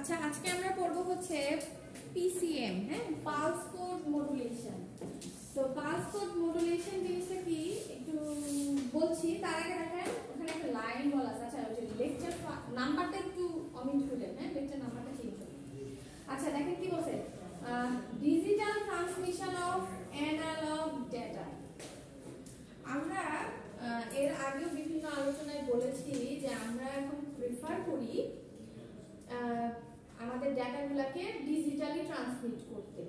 আচ্ছা আজকে আমরা পড়ব হচ্ছে PCM, হ্যাঁ, পালস কোড মডুলেশন। তো পালস কোড মডুলেশন জিনিসটা কি একটু বলছি, তার আগে দেখেন ওখানে একটা লাইন বলা আছে। আচ্ছা ওই লেকচার নাম্বারটা একটু অমিট করলেন, হ্যাঁ, লেকচার নাম্বারটা চেঞ্জ করুন। আচ্ছা দেখেন কি বলছে, digital transmission of analogue data. আমরা এর আগেও বিভিন্ন আলোচনায় বলেছি যে আমরা এখন প্রেফার করি আমাদের ডেটাগুলোকে ডিজিটালি ট্রান্সমিট করতে।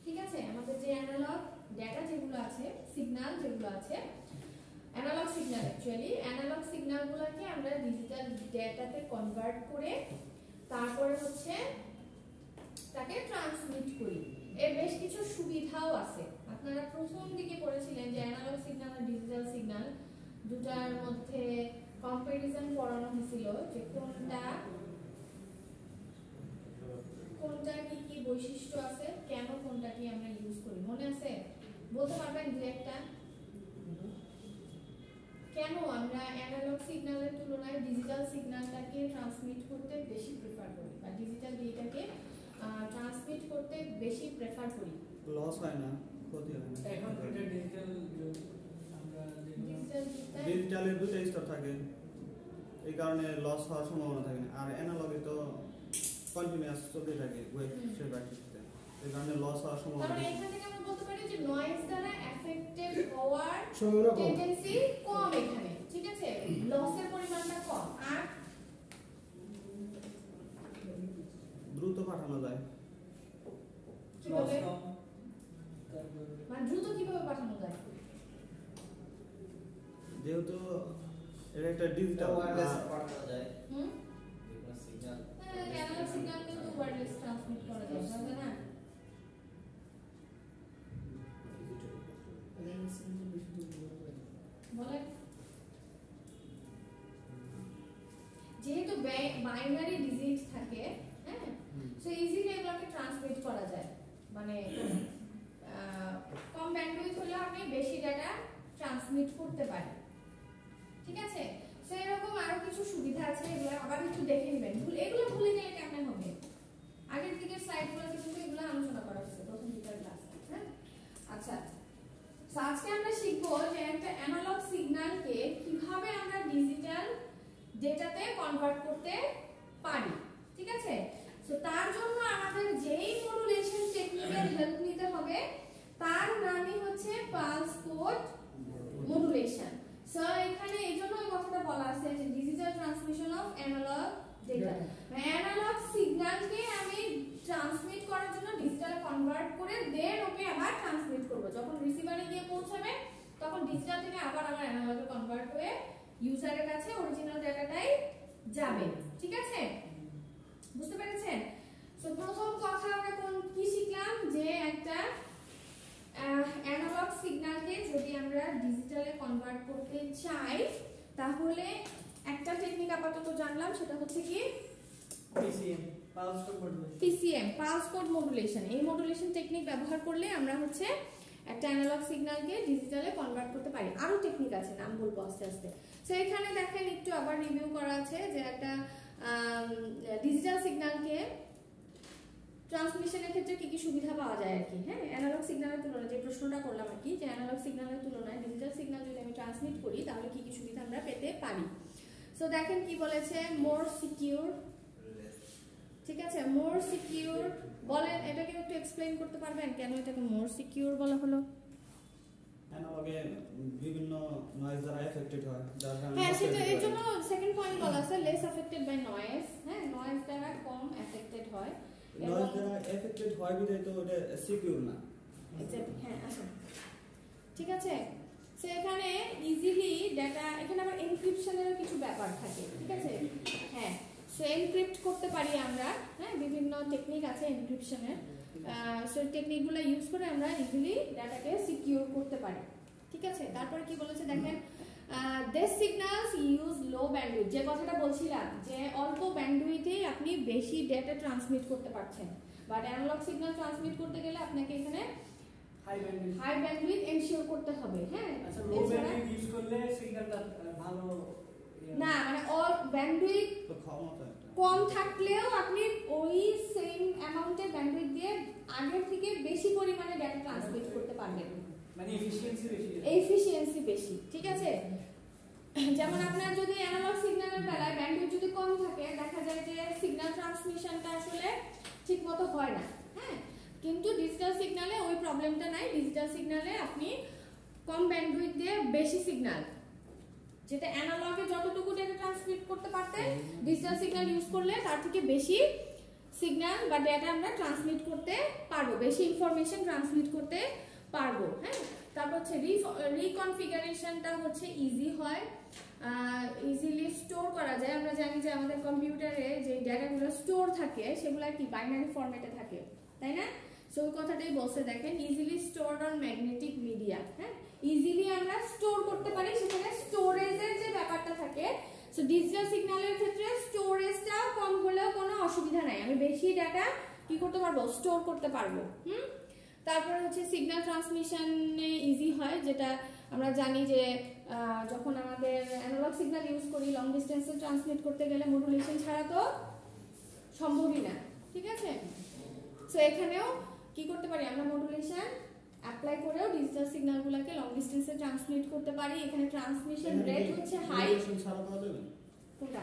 ঠিক আছে, আমাদের যে অ্যানালগ ডেটা যেগুলো আছে, সিগন্যাল যেগুলো আছে, অ্যানালগ সিগন্যাল, অ্যাকচুয়ালি অ্যানালগ সিগন্যালগুলোকে আমরা ডিজিটাল ডেটাতে কনভার্ট করে তারপরে হচ্ছে তাকে ট্রান্সমিট করি। এর বেশ কিছু সুবিধাও আছে। আপনারা প্রথম দিকে পড়েছিলেন যে অ্যানালগ সিগন্যাল আর ডিজিটাল সিগন্যাল দুটার মধ্যে কম্পারিজন করানো হয়েছিল, যে কোনটা কি কি বৈশিষ্ট্য আছে, কেন কোনটা কি আমরা ইউজ করি, মনে আছে? বলতে পারবেন দু একটা? কেন আমরা অ্যানালগ সিগন্যালের তুলনায় ডিজিটাল সিগন্যালটাকে ট্রান্সমিট করতে বেশি প্রেফার করি বা ডিজিটাল ডেটাকে ট্রান্সমিট করতে বেশি প্রেফার করি? লস হয় না, ক্ষতি হয় না। এখন এটা ডিজিটাল আমরা ডিজিটালের দুটো স্তর থাকে, এই কারণে লস হওয়ার সম্ভাবনা থাকে না। আর অ্যানালগে তো কন্টিনিউয়াস চলতে থাকে ওয়েভ সেপারেটিতে, এই কারণে লস হওয়ার সম্ভাবনা। তাহলে এখান থেকে আমরা বলতে পারি যে নয়েজ দ্বারা এফেক্টেড হওয়ার টেন্ডেন্সি কম এখানে, ঠিক আছে, লসের পরিমাণটা কম। আর দ্রুত পাঠানো যায়। কিভাবে? মানে দ্রুত কিভাবে পাঠানো যায়? যেহেতু এটা একটা ডিজিটাল ওয়্যারলেস পাঠানো যায়। যেকোনো সিগন্যাল অ্যানালগ সিগন্যাল কিন্তু ওয়্যারলেস ট্রান্সমিট করা যায়, তাই না? বলেন, যেহেতু বাইনারি ডিজিট থাকে, হ্যাঁ, সো ইজিলি এগুলোকে ট্রান্সমিট করা যায়। মানে কম ব্যান্ডউইথ হলে আপনি বেশি ডাটা ট্রান্সমিট করতে পারেন। ঠিক আছে, সো এরকম আরো কিছু সুবিধা আছে, এগুলো আবার একটু দেখে নেবেন। এগুলো ভুলে গেলে কেমন হবে? আগের দিকের স্লাইডগুলোতে কিন্তু এগুলো আলোচনা করা হয়েছে প্রথম দিকের ক্লাসে, হ্যাঁ। আচ্ছা, সো আজকে আমরা শিখবো যে একটা অ্যানালগ সিগন্যালকে কিভাবে আমরা ডিজিটাল ডেটাতে কনভার্ট করতে পারি। ঠিক আছে, সো তার জন্য আমাদের যেই মডুলেশন টেকনিকের হেল্প নিতে হবে তার নামই হচ্ছে পালস কোড মডুলেশন। সো এখানে এইজন্য এই কথাটা বলা আছে যে digital transmission of analogue data. Analogue সিগন্যালকে আমি ট্রান্সমিট করার জন্য ডিজিটালে কনভার্ট করে দেন ওকে আবার ট্রান্সমিট করব। যখন রিসিভারে গিয়ে পৌঁছাবে তখন ডিজিটাল থেকে আবার আমার অ্যানালগে কনভার্ট হয়ে ইউজারের কাছে অরিজিনাল ডাটাটাই যাবে। ঠিক আছে, বুঝতে পেরেছেন? সো প্রথম কথা আমরা কি শিখলাম, যে একটা অ্যানালগ সিগন্যালকে যদি আমরা ডিজিটালে কনভার্ট করতে চাই তাহলে একটা টেকনিক আপাতত জানলাম, সেটা হচ্ছে কি PCM, pulse code modulation. PCM, pulse code modulation. এই মডুলেশন টেকনিক ব্যবহার করলে আমরা হচ্ছে একটা অ্যানালগ সিগন্যালকে ডিজিটালে কনভার্ট করতে পারি। আরো টেকনিক আছে, নাম বলবো আস্তে আস্তে। সো এখানে দেখেন একটু আবার রিভিউ করা আছে যে একটা ডিজিটাল সিগন্যালকে ট্রান্সমিশনের ক্ষেত্রে কি কি সুবিধা পাওয়া যায় আর কি, হ্যাঁ, অ্যানালগ সিগন্যালের তুলনায়, যে প্রশ্নটা করলাম আর কি, যে অ্যানালগ সিগন্যালের তুলনায় ডিজিটাল সিগন্যাল যদি আমি ট্রান্সমিট করি তাহলে কি কি সুবিধা আমরা পেতে পারি। সো দেখেন কি বলেছে, মোর সিকিউর। ঠিক আছে, মোর সিকিউর বলেন, এটাকে একটু এক্সপ্লেইন করতে পারবেন কেন এটাকে মোর সিকিউর বলা হলো? অ্যানালগে বিভিন্ন নয়েজ দ্বারা এফেক্টেড হয়, যার কারণে হ্যাঁ, সেটা এর জন্য সেকেন্ড পয়েন্ট বলা আছে, লেস এফেক্টেড বাই নয়েজ। হ্যাঁ, নয়েজ দ্বারা কম এফেক্টেড হয়। নয়েজ দ্বারা এফেক্টেড হয় বিধায় তো এটা সিকিউর না। এক্স্যাক্টলি, হ্যাঁ, আসুন। ঠিক আছে, সো এখানে ইজিলি ডাটা, এখানে আবার এনক্রিপশনের কিছু ব্যাপার থাকে। ঠিক আছে, হ্যাঁ, সো এনক্রিপ্ট করতে পারি আমরা, হ্যাঁ, বিভিন্ন টেকনিক আছে এনক্রিপশনের। সো টেকনিকগুলো ইউজ করে আমরা ইজিলি ডাটাকে সিকিউর করতে পারি। ঠিক আছে, তারপরে কি বলেছে দেখেন, this signals use low bandwidth, যে কথাটা বলছিলাম যে অল্প ব্যান্ডউইথে আপনি বেশি ডেটা ট্রান্সমিট করতে পারছেন। বাট অ্যানালগ সিগন্যাল ট্রান্সমিট করতে গেলে আপনাকে এখানে হাই ব্যান্ডউইথ এনশিওর করতে হবে। হ্যাঁ, আচ্ছা, লো ব্যান্ডউইথ ইউজ করলে সিগন্যালটা ভালো না, মানে অল ব্যান্ডউইথ তো ক্ষমতা একটা কম থাকলেও আপনি ওই সেম অ্যামাউন্টের ব্যান্ডউইথ দিয়ে আগের থেকে বেশি পরিমাণে ডেটা ট্রান্সমিট করতে পারবেন, মানে এফিশিয়েন্সি বেশি। এফিশিয়েন্সি বেশি, ঠিক আছে। যেমন আপনার যদি অ্যানালগ সিগন্যালের বেলায় ব্যান্ডউইথ যদি কম থাকে, দেখা যায় যে সিগন্যাল ট্রান্সমিশনটা আসলে ঠিকমতো হয় না, হ্যাঁ। কিন্তু ডিজিটাল সিগন্যালে ওই প্রবলেমটা নাই। ডিজিটাল সিগন্যালে আপনি কম ব্যান্ডউইথ দিয়ে বেশি সিগন্যাল, যেটা অ্যানালগে যতটুকু ডেটা ট্রান্সমিট করতে পারতেন, ডিজিটাল সিগন্যাল ইউজ করলে তার থেকে বেশি সিগন্যাল বা ডেটা আমরা ট্রান্সমিট করতে পারবো, বেশি ইনফরমেশন ট্রান্সমিট করতে পারবো, হ্যাঁ। তারপর হচ্ছে রিকনফিগারেশনটা হচ্ছে ইজি হয়, ইজিলি স্টোর করা যায়। আমরা জানি যে আমাদের কম্পিউটারে যে ডেটাগুলো স্টোর থাকে সেগুলো কি বাইনারি ফরম্যাটে থাকে, তাই না? সো ওই কথাটাই বলছে, দেখেন easily stored on magnetic media, হ্যাঁ। ইজিলি আমরা স্টোর করতে পারি, সেখানে স্টোরেজের যে ব্যাপারটা থাকে। সো ডিজিটাল সিগন্যালের ক্ষেত্রে স্টোরেজটা কম হলেও কোনো অসুবিধা নাই, আমি বেশি ডাটা কি করতে পারবো, স্টোর করতে পারবো। তারপরে হচ্ছে সিগন্যাল ট্রান্সমিশনে ইজি হয়, যেটা আমরা জানি যে যখন আমাদের অ্যানালগ সিগন্যাল ইউজ করি লং ডিস্টেন্সে ট্রান্সমিট করতে গেলে মডুলেশন ছাড়া তো সম্ভবই না, ঠিক আছে। সো এখানেও কি করতে পারি, আমরা মডুলেশন অ্যাপ্লাই করেও ডিজিটাল সিগন্যালগুলোকে লং ডিস্টেন্সে ট্রান্সমিট করতে পারি। এখানে ট্রান্সমিশন রেট হচ্ছে হাই। মডুলেশন ছাড়া পাওয়া যাবে কোনটা?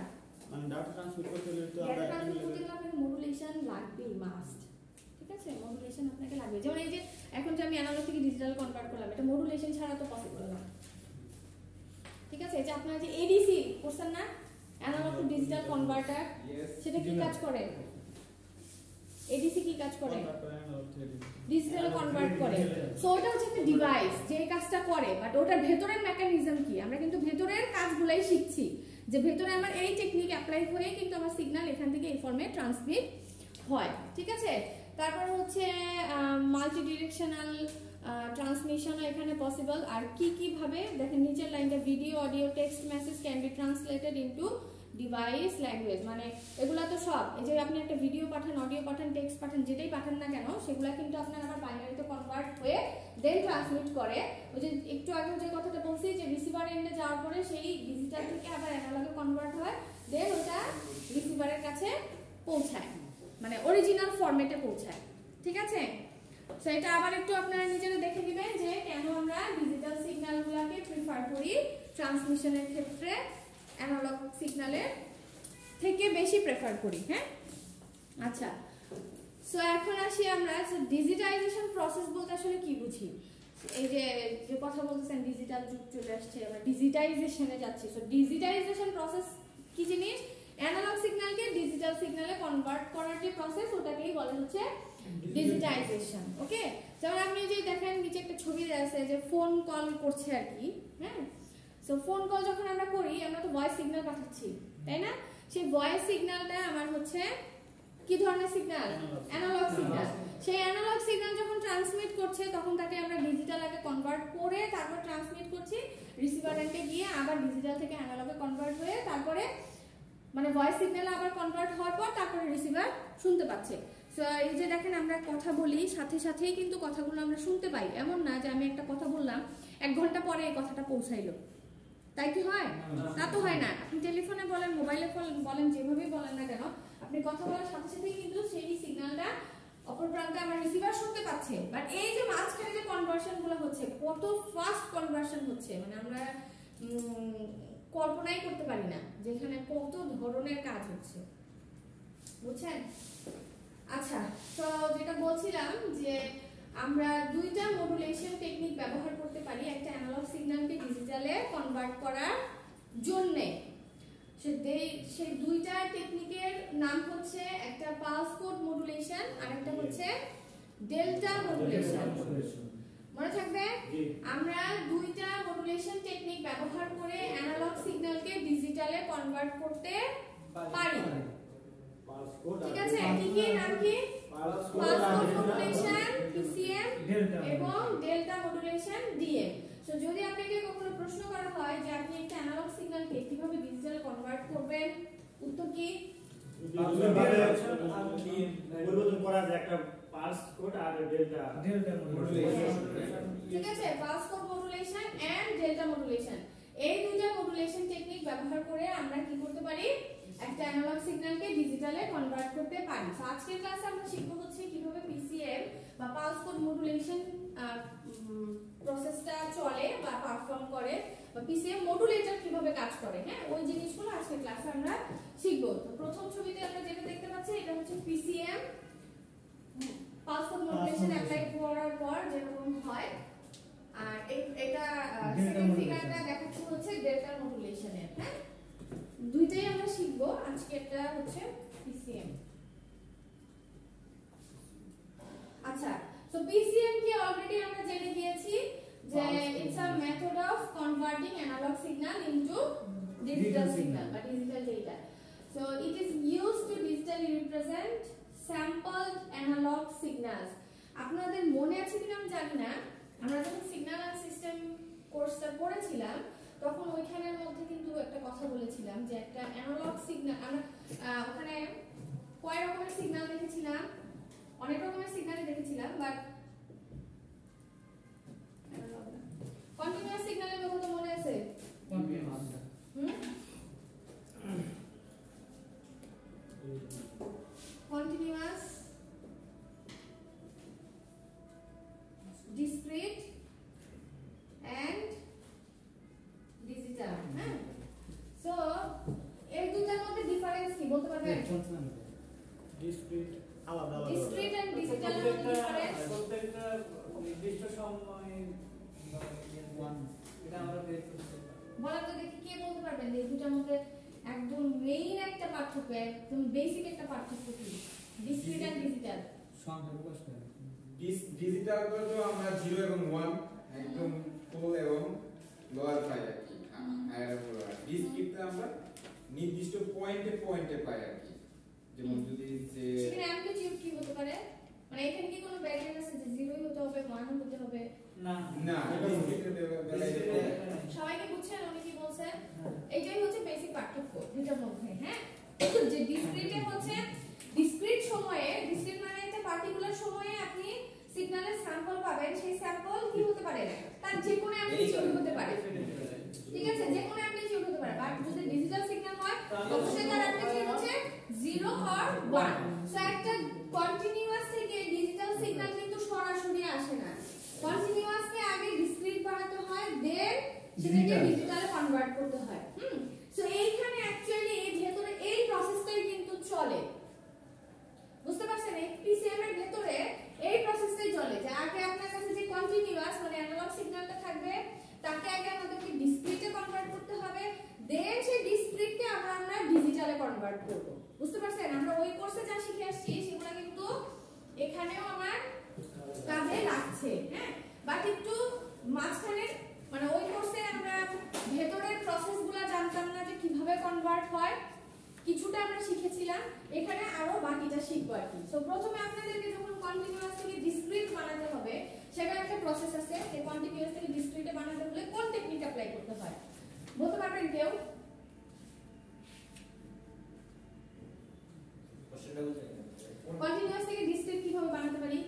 মানে ডাটা ট্রান্সমিট করতে গেলে তো ডেটা আমরা ট্রান্সমিট করতে গেলে আপনাকে মডুলেশন লাগবেই, মাস্ট, ঠিক আছে। মডুলেশন আপনাকে লাগবে। যেমন এই যে এখন যে আমি অ্যানালগ থেকে ডিজিটাল কনভার্ট করলাম, এটা মডুলেশন ছাড়া তো পসিবল না, ঠিক আছে। যে আপনারা যে এডিসি করছেন না, অ্যানালগ টু ডিজিটাল কনভার্টার, সেটা কি কাজ করে? এডিসি কি কাজ করে? ডিজিটাল কনভার্ট করে। সো ওটা হচ্ছে একটা ডিভাইস যে কাজটা করে, বাট ওটার ভেতরের মেকানিজম কি, আমরা কিন্তু ভেতরের কাজগুলাই শিখছি, যে ভেতরে আমার এই টেকনিক অ্যাপ্লাই হয়ে কিন্তু আমার সিগন্যাল এখান থেকে এই ফর্মে ট্রান্সমিট হয়, ঠিক আছে। তারপর হচ্ছে মাল্টি ডিরেকশনাল ট্রান্সমিশনও এখানে পসিবল। আর কি কি ভাবে দেখেন নিচের লাইনটা, video, audio, text message can be translated into device language. মানে এগুলা তো সব, এই যে আপনি একটা ভিডিও পাঠান, অডিও পাঠান, টেক্সট পাঠান, যেটাই পাঠান না কেন, সেগুলা কিন্তু আপনার আবার বাইনারিতে কনভার্ট হয়ে দেন ট্রান্সমিট করে। ওই যে একটু আগে যে কথাটা বলছি যে রিসিভার এন্ডে যাওয়ার পরে সেই ডিজিটাল থেকে আবার অ্যানালগে কনভার্ট হয়, দেন ওটা রিসিভারের কাছে পৌঁছায়, মানে অরিজিনাল ফরম্যাটে পৌঁছায়, ঠিক আছে। সো এটা আবার একটু আপনারা নিজেরা দেখে নেবেন যে কেন আমরা ডিজিটাল সিগন্যালগুলোকে প্রিফার করি ট্রান্সমিশনের ক্ষেত্রে, অ্যানালগ সিগন্যালের থেকে বেশি প্রেফার করি, হ্যাঁ। আচ্ছা, সো এখন আসি আমরা ডিজিটাইজেশন প্রসেস বলতে আসলে কি বুঝি। এই যে যে কথা বলতেছেন ডিজিটাল যুগ চলে আসছে, আমরা ডিজিটাইজেশনে যাচ্ছি। সো ডিজিটাইজেশন প্রসেস কি জিনিস? অ্যানালগ সিগন্যালকে ডিজিটাল সিগন্যালে কনভার্ট করার যে প্রসেস, ওটাকেই বলে হচ্ছে ডিজিটাইজেশন, ওকে। যেমন আপনি যে দেখেন নিচে একটা ছবি আছে যে ফোন কল করছে আর কি, হ্যাঁ। সো ফোন কল যখন আমরা করি, আমরা তো ভয়েস সিগন্যাল পাঠাচ্ছি, তাই না? সেই ভয়েস সিগন্যালটা আমার হচ্ছে কি ধরনের সিগন্যাল? Analog signal. সেই অ্যানালগ সিগন্যাল যখন ট্রান্সমিট করছে, তখন তাকে আমরা ডিজিটাল আগে কনভার্ট করে তারপর ট্রান্সমিট করছি, রিসিভার এন্ডে গিয়ে আবার ডিজিটাল থেকে অ্যানালগে কনভার্ট হয়ে তারপরে মানে ভয়েস সিগন্যাল আবার কনভার্ট হওয়ার পর তারপরে রিসিভার শুনতে পাচ্ছে। সো এই যে দেখেন আমরা কথা বলি, সাথে সাথেই কিন্তু কথাগুলো আমরা শুনতে পাই। এমন না যে আমি একটা কথা বললাম 1 ঘন্টা পরে এই কথাটা পৌঁছাইলো, তাই কি হয়? তা তো হয় না। আপনি টেলিফোনে বলেন, মোবাইলে বলেন, যেভাবেই বলেন না কেন, আপনি কথা বলার সাথে সাথেই কিন্তু সেই সিগন্যালটা অপর প্রান্তে আমার রিসিভার শুনতে পাচ্ছে। বাট এই যে মাঝখানে যে কনভার্সনগুলো হচ্ছে, কত ফাস্ট কনভার্সন হচ্ছে, মানে আমরা কল্পনাই করতে পারি না যেখানে কত ধরনের কাজ হচ্ছে, বুঝছেন? আচ্ছা, তো যেটা বলছিলাম যে আমরা দুইটা মডুলেশন টেকনিক ব্যবহার করতে পারি একটা অ্যানালগ সিগন্যালকে ডিজিটালে কনভার্ট করার জন্য। সেই দুইটা টেকনিকের নাম হচ্ছে একটা পালস কোড মডুলেশন আর একটা হচ্ছে ডেল্টা মডুলেশন। মনে থাকবে, আমরা দুইটা মডুলেশন টেকনিক ব্যবহার করে অ্যানালগ সিগন্যালকে ডিজিটালে কনভার্ট করতে পারি, ঠিক আছে। কি কি নাম কি? পালস কোড মডুলেশন পিসিএম এবং ডেল্টা মডুলেশন ডিএম। সো যদি আপনাকে কখনো প্রশ্ন করা হয় যে আপনি একটা অ্যানালগ সিগন্যালকে কিভাবে ডিজিটালে কনভার্ট করবেন, উত্তর কি? পরিবর্তন করা যায় একটা পালস কোড আর ডেল্টা মডুলেশন, ঠিক আছে। Pulse code modulation and delta modulation, এই দুইটা মডুলেশন টেকনিক ব্যবহার করে আমরা কি করতে পারি? ডিজিটালে কনভার্ট করতে পারি। তো আজকের ক্লাসে আমরা শিখব হচ্ছে কিভাবে পিসিএম বা পালস কোড মডুলেশন প্রসেসটা চলে বা পারফর্ম করে বা পিসিএম মডুলেটর কিভাবে কাজ করে। হ্যাঁ, ওই জিনিসগুলো আজকের ক্লাসে আমরা শিখব। তো প্রথম ছবিতে আমরা যেটা দেখতে পাচ্ছি এটা হচ্ছে PCM pulse code modulation apply করার পর যেরকম হয়, আর এটা সেকেন্ড ফিগারটা দেখাচ্ছে হচ্ছে ডেল্টা মডুলেশনের। হ্যাঁ, দুইটাই আমরা শিখবো আজকে। এটা হচ্ছে পিসিএম। আচ্ছা, সো পিসিএম কি অলরেডি আমরা জেনে গিয়েছি যে it's a method of converting analogue signal into digital signal বা digital data. So it is used to digitally represent sampled analogue signals. আপনাদের মনে আছে কিনা আমি জানি না, আমরা যখন সিগন্যাল এন্ড সিস্টেম কোর্সটা পড়েছিলাম তখন ওইখানের মধ্যে কিন্তু একটা কথা বলেছিলাম যে একটা অ্যানালগ সিগন্যাল আমরা ওখানে কয় রকমের সিগন্যাল দেখেছিলাম, অনেক রকমের সিগন্যালই দেখেছিলাম, বাট কন্টিনিউয়াস সিগন্যালের কথা তো মনে আছে? Continuous, discrete and digital. হ্যাঁ, সো এই দুটার মধ্যে ডিফারেন্স কি বলতে পারবেন? ডিসক্রিট আলাদা আলাদা, ডিসক্রিট এন্ড ডিজিটাল এর মধ্যে ডিফারেন্স প্রত্যেকটা নির্দিষ্ট সময়ে এটা আমরা বের করতে পারি। বলেন তো দেখি কে বলতে পারবেন যে এই দুটার মধ্যে একদম মেইন একটা পার্থক্য, একদম বেসিক একটা পার্থক্য কি ডিসক্রিট এন্ড ডিজিটাল? সংখ্যা প্রকাশ করে ডিজিটাল করে তো আমরা 0 এবং 1 একদম ফুল এবং লোয়ার পাই আর কি, হায়ার এবং লোয়ার। ডিসক্রিটে আমরা নির্দিষ্ট পয়েন্টে পয়েন্টে পাই আর কি। যেমন যদি যে সেখানে অ্যামপ্লিটিউড কি হতে পারে, মানে এখানে কি কোনো ব্যারিয়ার আছে যে 0 হতে হবে 1 হতে হবে? না না, ডিসক্রিটের বেলায় সবাইকে বুঝছেন উনি কি বলছেন? এটাই হচ্ছে বেসিক পার্থক্য দুটার মধ্যে। হ্যাঁ, যে ডিসক্রিটে হচ্ছে ডিসক্রিট সময়ে, ডিসক্রিট মানে একটা পার্টিকুলার সময়ে আপনি সিগন্যালের স্যাম্পল পাবেন, সেই স্যাম্পল কি হতে পারে, তার যে কোনো অ্যামপ্লিটিউড হতে পারে। ঠিক আছে, যে কোনো অ্যামপ্লিটিউড হতে পারে। বাট যদি ডিজিটাল সিগন্যাল হয় অবশ্যই তার অ্যামপ্লিটিউড হচ্ছে 0 অর 1। সো একটা কন্টিনিউয়াস থেকে ডিজিটাল সিগন্যাল কিন্তু সরাসরি আসে না, কন্টিনিউয়াস কে আগে ডিসক্রিট বানাতে হয়, দেন সেটাকে ডিজিটালে কনভার্ট করতে হয়। সো এইখানে অ্যাকচুয়ালি এই ভেতরে এই প্রসেসটাই কিন্তু চলে, বুঝতে পারছেন? এই পিসিএম এর ভেতরে এই প্রসেসটাই চলে যে আগে আপনার কাছে যে কন্টিনিউয়াস মানে অ্যানালগ সিগন্যালটা থাকবে তাকে আগে আমাদেরকে ডিসক্রিটে কনভার্ট করতে হবে, দেন সেই ডিসক্রিটকে আমরা ডিজিটালে কনভার্ট করব। বুঝতে পারছেন? আমরা ওই কোর্সে যা শিখে আসছি সেগুলো কিন্তু এখানেও আমার কাজে লাগছে। হ্যাঁ, বাট একটু মাঝখানে মানে ওই কোর্সে আমরা ভেতরের প্রসেসগুলো জানতাম না যে কিভাবে কনভার্ট হয়, কিছুটা আমরা শিখেছিলাম, এখানে আরো বাকিটা শিখবো আর কি। সো প্রথমে আপনাদেরকে যখন কন্টিনিউয়াস থেকে ডিসক্রিট বানাতে হবে সেটা একটা প্রসেস আছে। এই কন্টিনিউয়াস থেকে ডিসক্রিটে বানাতে হলে কোন টেকনিক অ্যাপ্লাই করতে হয় বলতে পারবেন কেউ? কন্টিনিউয়াস থেকে ডিসক্রিট কিভাবে বানাতে পারি?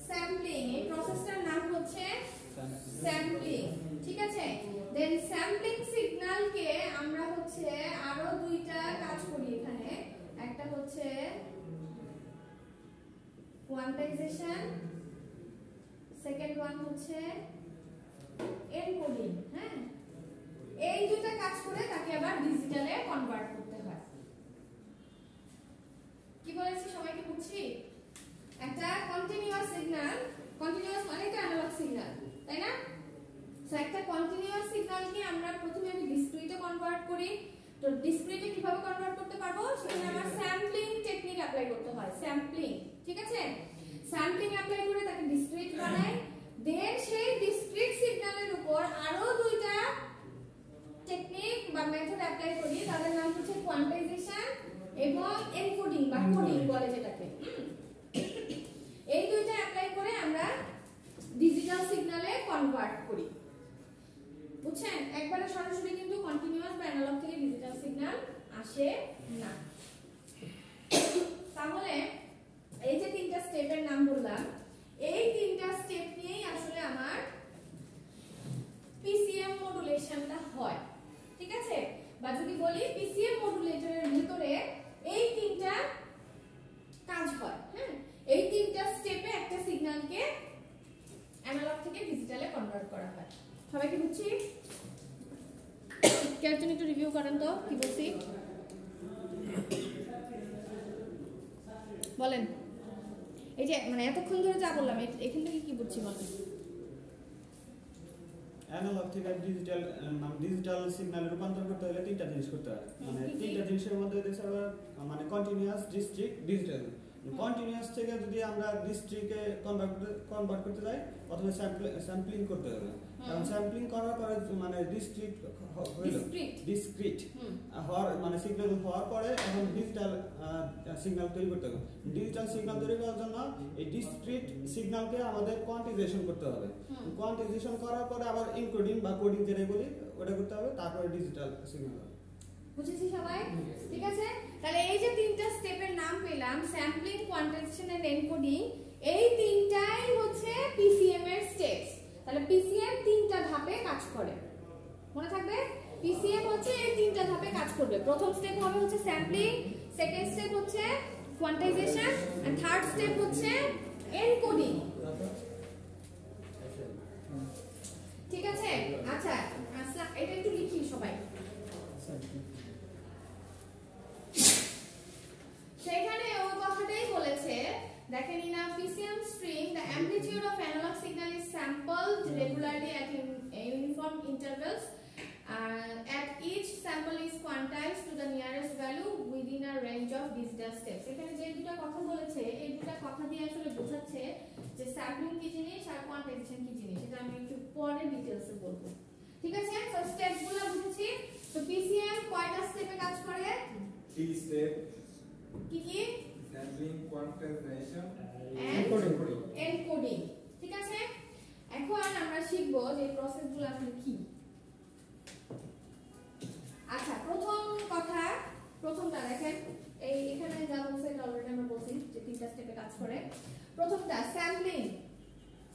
স্যাম্পলিং। এই প্রসেসটার নাম হচ্ছে স্যাম্পলিং। ঠিক আছে, দেন স্যাম্পলিং সিগন্যালকে আমরা হচ্ছে আরো দুইটা কাজ করি এখানে। একটা হচ্ছে কোয়ান্টাইজেশন, সেকেন্ড ওয়ান হচ্ছে এনকোডিং। হ্যাঁ, এই দুইটা কাজ করে তাকে আবার ডিজিটালে কনভার্ট করতে হয়। কি বলেছি সবাইকে বুঝছি? একটা কন্টিনিউয়াস সিগন্যাল, কন্টিনিউয়াস মানে একটা অ্যানালগ সিগন্যাল, তাই না? সো একটা কন্টিনিউয়াস সিগন্যালকে আমরা প্রথমে ডিসক্রিটে কনভার্ট করি। তো ডিসক্রিটে কিভাবে কনভার্ট করতে পারবো সেখানে আমার স্যাম্পলিং টেকনিক অ্যাপ্লাই করতে হয়। স্যাম্পলিং, ঠিক আছে, স্যাম্পলিং অ্যাপ্লাই করে তাকে ডিসক্রিট বানাই, দেন সেই ডিসক্রিট সিগন্যালের উপর আরো দুইটা টেকনিক বা মেথড অ্যাপ্লাই করি, তাদের নাম হচ্ছে কোয়ান্টাইজেশন এবং এনকোডিং বা কোডিং বলে যেটাকে। এই দুইটা অ্যাপ্লাই করে আমরা ডিজিটাল সিগন্যালে কনভার্ট করি। বুঝছেন? একবারে সরাসরি কিন্তু কন্টিনিউয়াস বা অ্যানালগ থেকে ডিজিটাল সিগন্যাল আসে না। তাহলে এই যে তিনটা স্টেপের নাম বললাম, এই তিনটা স্টেপ নিয়েই আসলে আমার অ্যানালগ থেকে ডিজিটালে কনভার্ট করা হয়। সবাই কি বুঝছি? কেউ একটু রিভিউ করেন তো কি বলছি বলেন। এই যে মানে এতক্ষণ ধরে যা বললাম এখান থেকে কি বুঝছি বলেন। অ্যানালগ থেকে ডিজিটাল সিগন্যালে রূপান্তর করতে হলে তিনটা জিনিস করতে হয়। মানে তিনটা জিনিসের মধ্যে মানে কন্টিনিউয়াস, ডিস্ট্রিক্ট, ডিজিটাল। কন্টিনিউয়াস থেকে যদি আমরা ডিস্ট্রিক্টে কনভার্ট করতে যাই প্রথমে স্যাম্পলিং করতে হবে। কারণ স্যাম্পলিং করার পরে মানে ডিস্ট্রিক্ট হইল ডিসক্রিট হওয়ার মানে সিগন্যাল হওয়ার পরে এখন ডিজিটাল সিগন্যাল তৈরি করতে হবে। ডিজিটাল সিগন্যাল তৈরি করার জন্য এই ডিসক্রিট সিগন্যালকে আমাদের কোয়ান্টিজেশন করতে হবে। কোয়ান্টিজেশন করার পরে আবার এনকোডিং বা কোডিং যেটা বলি ওটা করতে হবে, তারপরে ডিজিটাল সিগন্যাল হবে। বুঝেছি সবাই? ঠিক আছে, তাহলে এই যে তিনটা স্টেপের নাম পেলাম, স্যাম্পলিং, কোয়ান্টিজেশন এন্ড এনকোডিং, এই তিনটাই হচ্ছে পিসিএম এর স্টেপস। তাহলে পিসিএম তিনটা ধাপে কাজ করে, মনে থাকবে? পিসিএম হচ্ছে এই তিনটা ধাপে কাজ করবে। প্রথম স্টেপ হবে হচ্ছে স্যাম্পলিং, সেকেন্ড স্টেপ হচ্ছে কোয়ান্টাইজেশন এন্ড থার্ড স্টেপ হচ্ছে এনকোডিং। ঠিক আছে, আচ্ছা এটা একটু লিখি সবাই। সেখানে ও কথাটাই বলেছে, দেখেন in a PCM string the amplitude of analog signal is sampled regularly at uniform intervals. At each sample is quantized to the nearest value within a range of digital steps. এখানে যে দুটো কথা বলেছে এই দুটো কথা দিয়ে আসলে বোঝাচ্ছে যে স্যাম্পলিং কি জিনিস আর কোয়ান্টাইজেশন কি জিনিস, এটা আমি একটু পরে ডিটেইলসে বলবো। ঠিক আছে, সো স্টেপগুলো বুঝেছি। তো পিসিএম কয়টা স্টেপে কাজ করে? 3 স্টেপ। কি কি? Sampling, quantization and encoding. ঠিক আছে, এখন আমরা শিখবো যে প্রসেসগুলো আসলে কি। আচ্ছা, প্রথমটা দেখেন, এই এখানে যা বলছে এটা অলরেডি আমরা বলছি যে তিনটা স্টেপে কাজ করে। প্রথমটা স্যাম্পলিং।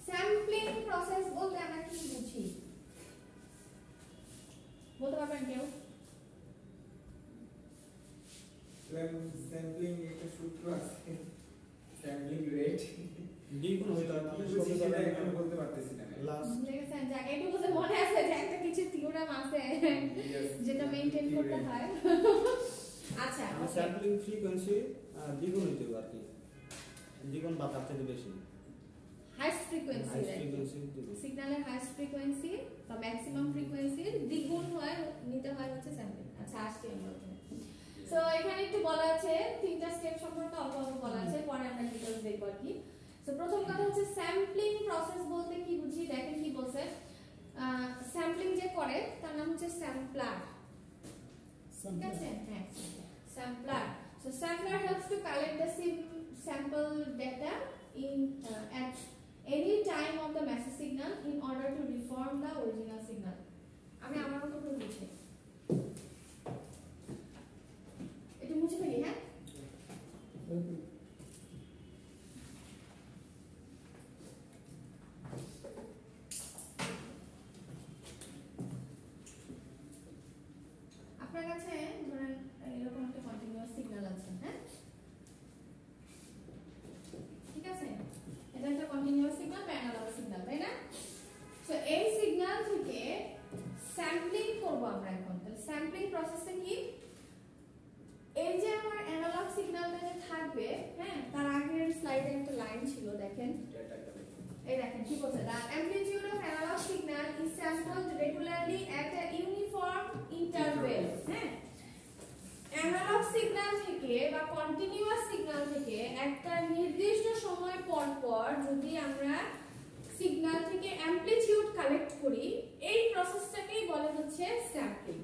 স্যাম্পলিং প্রসেস বলতে আমরা কি বুঝি বলতে পারবেন কেউ? স্যাম্পলিং একটা সূত্র আছে, স্যাম্পলিং রেট দ্বিগুণ হইতে হবে, আমি বুঝি সেটা এখন বলতে পারতেছি না। লাস্ট দেখেন জায়গা একটু বলতে মনে আছে যে একটা কিছু থিওরাম আছে যেটা মেইনটেইন করতে হয়। আচ্ছা, স্যাম্পলিং ফ্রিকোয়েন্সি দ্বিগুণ হইতে হবে আর কি, দ্বিগুণ বা তার থেকে বেশি। হাইস্ট ফ্রিকোয়েন্সি সিগন্যালের হাইস্ট ফ্রিকোয়েন্সি বা ম্যাক্সিমাম ফ্রিকোয়েন্সির দ্বিগুণ হয় নিতে হয় হচ্ছে স্যাম্পলিং। আচ্ছা, আসছি আমরা। সো এখানে একটু বলা আছে তিনটা স্টেপ সম্পর্কে অল্প অল্প বলা আছে, পরে আমরা ডিটেইলস দেখব আর কি। সো প্রথম কথা হচ্ছে স্যাম্পলিং প্রসেস বলতে কি বুঝি, দেখেন কি বলছে। স্যাম্পলিং যে করে তার নাম হচ্ছে স্যাম্পলার। ঠিক আছে, হ্যাঁ, sampler. So sampler helps to collect the sample data in at any time of the message signal in order to reform the original signal. আমি আমার মতো করে বুঝি, এটা মুছে ফেলি। হ্যাঁ, আপনার কাছে ধরেন এরকম একটা কন্টিনিউয়াস সিগন্যাল আছে। হ্যাঁ, ঠিক আছে, এটা একটা কন্টিনিউয়াস সিগন্যাল বা অ্যানালগ সিগন্যাল, তাই না? সো এই সিগন্যাল থেকে স্যাম্পলিং করব আমরা এখন। তাহলে স্যাম্পলিং প্রসেসটা কি? এই যে আমার অ্যানালগ সিগন্যালটা যে থাকবে, হ্যাঁ, তার আগের স্লাইডে একটা লাইন ছিল, দেখেন এই দেখেন কি বলছে, the amplitude of analog signal is sampled regularly at a uniform interval. হ্যাঁ, অ্যানালগ সিগন্যাল থেকে বা কন্টিনিউয়াস সিগন্যাল থেকে একটা নির্দিষ্ট সময় পর পর যদি আমরা সিগন্যাল থেকে অ্যামপ্লিটিউড কালেক্ট করি, এই প্রসেসটাকেই বলে হচ্ছে স্যাম্পলিং।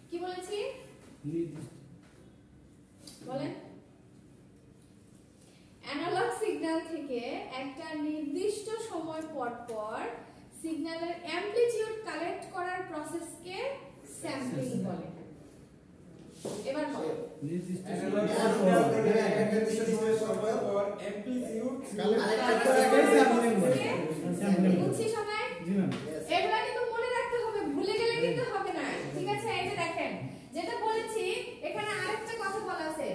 কি বলেছি বলেন? অ্যানালগ সিগন্যাল থেকে একটা নির্দিষ্ট সময় পর পর সিগন্যালের অ্যামপ্লিটিউড কালেক্ট করার প্রসেসকে স্যাম্পলিং বলে। এবার বলো, অ্যানালগ সিগন্যাল থেকে একটা নির্দিষ্ট সময় পর অ্যামপ্লিটিউড কালেক্ট করে স্যাম্পলিং বলে। বুঝছি সবাই? জি ম্যাম। এগুলা কিন্তু মনে রাখতে হবে, ভুলে গেলে কিন্তু হবে না। ঠিক আছে, এই যে দেখেন যেটা বলেছি এখানে আরেকটা কথা বলা আছে,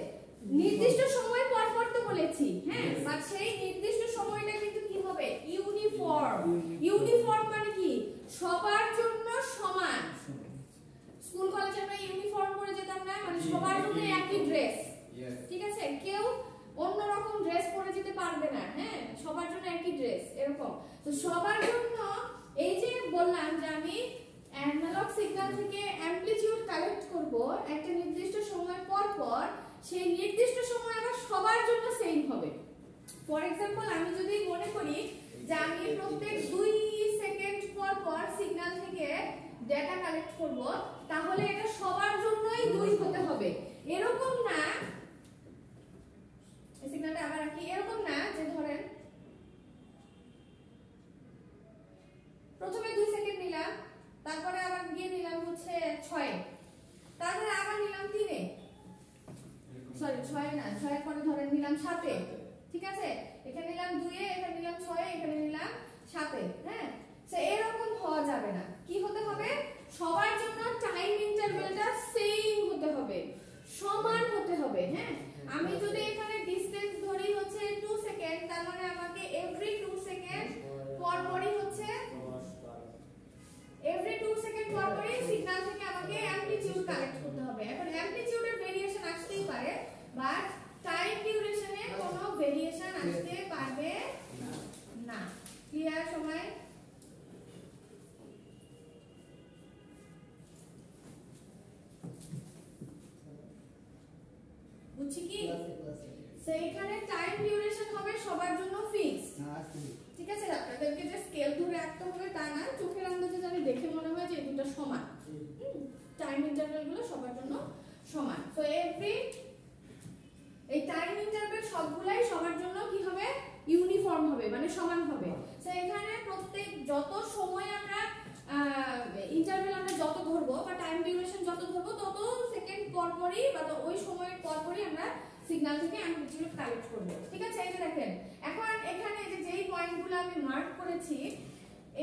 নির্দিষ্ট সময় পর পর তো বলেছি, হ্যাঁ, বাট সেই নির্দিষ্ট সময়টা কিন্তু কি হবে? ইউনিফর্ম। ইউনিফর্ম মানে কি সবার জন্য সমান। স্কুল কলেজে আমরা ইউনিফর্ম পরে যেতাম না, মানে সবার জন্য একই ড্রেস, ঠিক আছে, কেউ অন্যরকম ড্রেস পরে যেতে পারবে না, হ্যাঁ সবার জন্য একই ড্রেস এরকম। তো সবার জন্য এই যে বললাম যে আমি অ্যানালগ সিগন্যাল থেকে অ্যামপ্লিটিউড কালেক্ট করব একটা নির্দিষ্ট সময় পর পর, সেই নির্দিষ্ট সময় আবার সবার জন্য সেম হবে। ফর এক্সাম্পল আমি যদি মনে করি যে আমি প্রত্যেক 2 সেকেন্ড পর পর সিগন্যাল থেকে ডেটা কালেক্ট করব, তাহলে এটা সবার জন্যই 2 হতে হবে। এরকম না, এই সিগন্যালটা আবার কি এরকম না যে ধরেন প্রথমে 2 সেকেন্ড নিলাম, তারপরে আবার গিয়ে নিলাম হচ্ছে 6, তারপরে আবার নিলাম 3, সরি 6 না, 6 এর পরে ধরেন নিলাম 7, ঠিক আছে, এখানে নিলাম 2, এখানে নিলাম 6, এখানে নিলাম 7, হ্যাঁ। সো এরকম হওয়া যাবে না, কি হতে হবে সবার জন্য টাইম ইন্টারভ্যালটা সেম হতে হবে, সমান হতে হবে, হ্যাঁ। আমি যদি এখানে ডিসটেন্স ধরি হচ্ছে 2 সেকেন্ড, তার মানে আমাকে এভরি 2 সেকেন্ড পর পরই হচ্ছে সিগন্যাল থেকে আমাকে অ্যামপ্লিটিউড কালেক্ট করতে হবে। এখন অ্যামপ্লিটিউডের ভেরিয়েশন আসতেই পারে, বাট টাইম ডিউরেশনে কোনো ভেরিয়েশন আসতে পারবে না। ক্লিয়ার সবাই? বুঝছি কি? সেইখানে টাইম ডিউরেশন হবে সবার জন্য ফিক্স, ঠিক আছে। আপনাদেরকে যে স্কেল ধরে রাখতে হবে তা না, চোখের আন্দাজে জানি দেখে মনে হয় যে এই দুটো সমান, টাইম ইন্টারভ্যাল গুলো সবার জন্য সমান। সো এভরি এই টাইম ইন্টারভ্যাল সবগুলাই সবার জন্য কি হবে ইউনিফর্ম হবে, মানে সমান হবে। সো এখানে প্রত্যেক যত সময় আমরা ইন্টারভ্যাল আমরা যত ধরবো বা টাইম ডিউরেশন যত ধরবো তত সেকেন্ড পরপরই বা ওই সময়ের পরপরই আমরা সিগন্যাল থেকে অ্যামপ্লিটিউড কালেক্ট করব, ঠিক আছে। এই যে দেখেন এখন এখানে যে যেই পয়েন্টগুলো আমি মার্ক করেছি,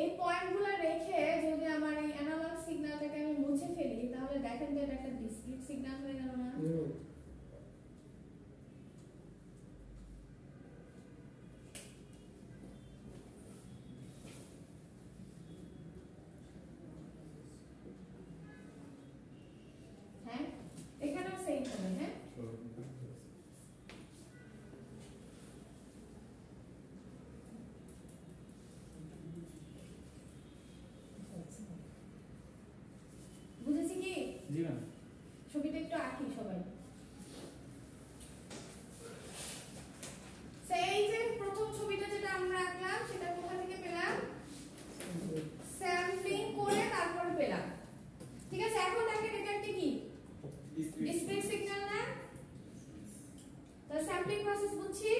এই পয়েন্টগুলো রেখে যদি আমার এই অ্যানালগ সিগন্যালটাকে আমি মুছে ফেলি, তাহলে দেখেন যে এটা একটা ডিসক্রিট সিগন্যাল হয়ে গেল না? হ্যাঁ, এখানেও সেম হবে, হ্যাঁ। বুঝেছি কি? জি ম্যাম। ছবিটা একটু আঁকি সবাই। সেই যে প্রথম ছবিটা যেটা আমরা আঁকলাম সেটা কোথা থেকে পেলাম? স্যাম্পলিং করে তারপরে পেলাম, ঠিক আছে। এখন দেখেন এটা একটা কি ডিসক্রিট সিগন্যাল না? তো স্যাম্পলিং প্রসেস বুঝছি।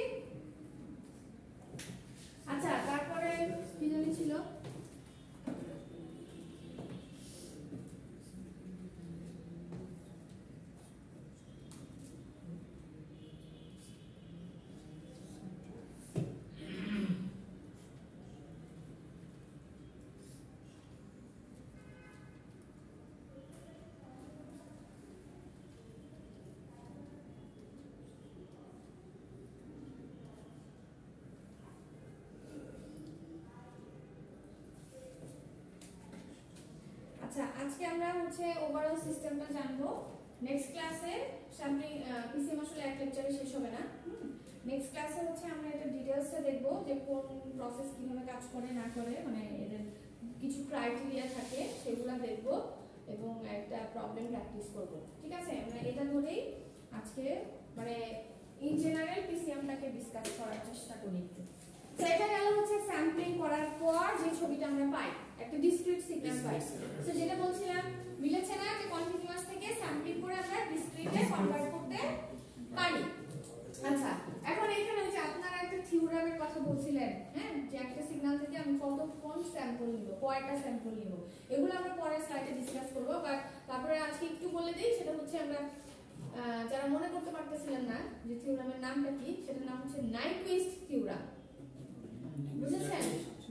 আচ্ছা তারপরে কি জানি ছিল, আচ্ছা আজকে আমরা হচ্ছে ওভারঅল সিস্টেমটা জানবো। নেক্সট ক্লাসে স্যাম্পলিং পিসিএম আসলে এক লেকচারে শেষ হবে না, নেক্সট ক্লাসে হচ্ছে আমরা এটা ডিটেইলসটা দেখব যে কোন প্রসেস কিভাবে কাজ করে না করে, মানে এদের কিছু ক্রাইটেরিয়া থাকে সেগুলো দেখব এবং একটা প্রবলেম প্র্যাকটিস করব, ঠিক আছে। আমরা এটা ধরেই আজকে মানে ইন জেনারেল পিসিএমটাকে ডিসকাস করার চেষ্টা করি। সেটা গেল হচ্ছে স্যাম্পলিং করার পর যে ছবিটা আমরা পাই, একটা ডিসক্রিট সিগন্যাল পাই। তো যেটা বলছিলাম মিলেছে না যে কন্টিনিউয়াস থেকে স্যাম্পলিং করে আমরা ডিসক্রিটে কনভার্ট করতে পারি। আচ্ছা এখন এখানে যে আপনারা একটা থিওরামের কথা বলছিলেন, হ্যাঁ, যে একটা সিগন্যাল থেকে আমি কতক্ষণ স্যাম্পল নিব, কয়টা স্যাম্পল নিব, এগুলো আমরা পরের স্লাইডে ডিসকাস করব। বাট তারপরে আজকে একটু বলে দিই, সেটা হচ্ছে আমরা যারা মনে করতে পারতেছিলেন না যে থিওরামের নামটা কি, সেটার নাম হচ্ছে নাইকুইস্ট থিওরাম। বুঝেছেন?